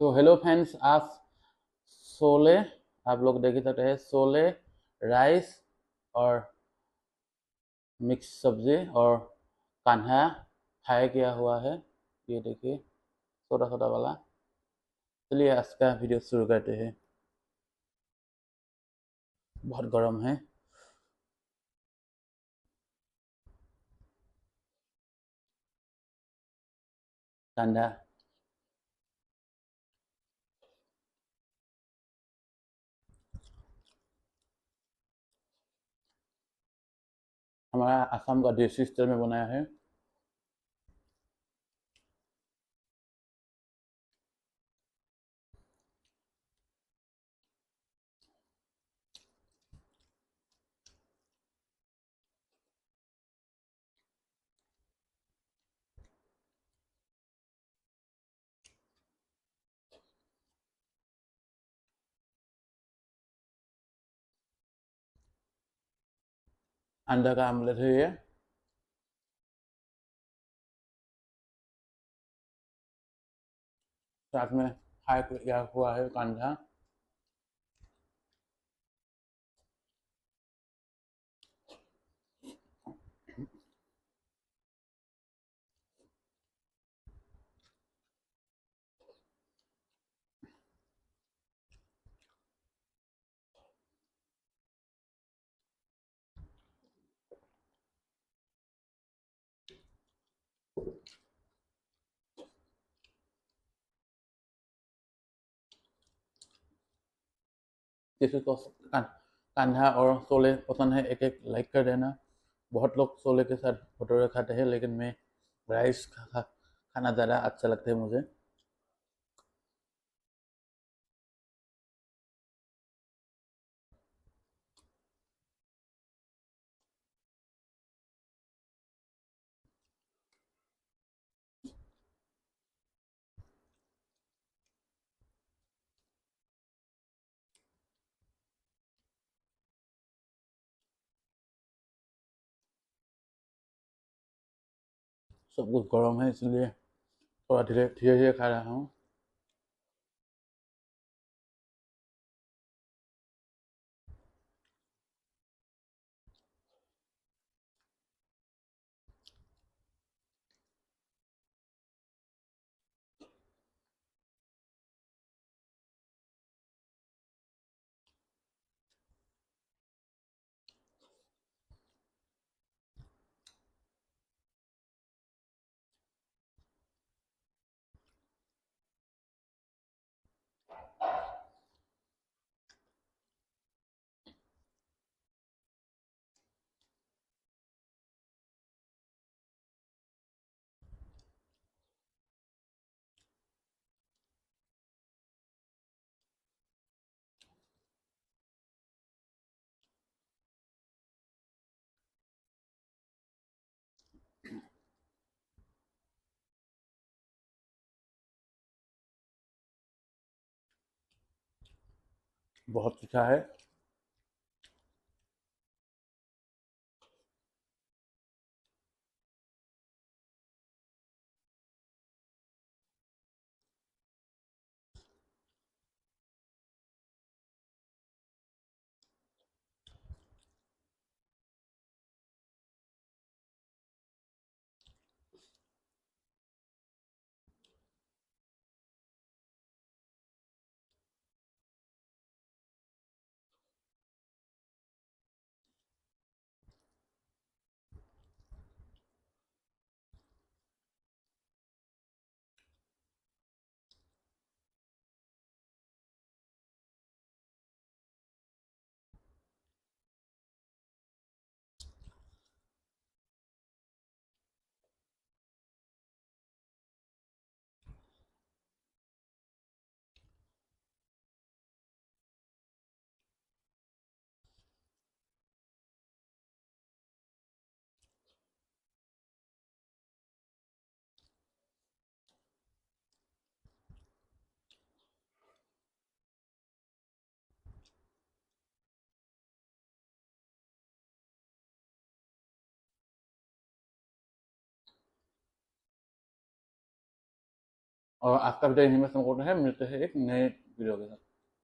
तो hello friends, आज शोले आप लोग देख ही सकते हैं। शोले राइस और मिक्स सब्जी और कान्हा फ्राई किया हुआ है। ये देखिए, छोटा छोटा वाला। चलिए आज का वीडियो शुरू करते हैं। बहुत गर्म है। कांदा हमारा असम का देसी स्टाइल में बनाया है। अंडा का आमलेट है ये। साथ में फ्राई किया हुआ है कांदा। किसी को कान्हा और शोले पसंद है, एक एक लाइक कर देना। बहुत लोग शोले के साथ भटूरे खाते हैं, लेकिन मैं राइस खाना ज़्यादा अच्छा लगता है मुझे। सब कुछ गर्म है, इसलिए थोड़ा धीरे धीरे धीरे खा रहा हूँ। बहुत अच्छा है। और आज का वीडियो यहीं में समाप्त होता है। मिलते हैं एक नए वीडियो के साथ।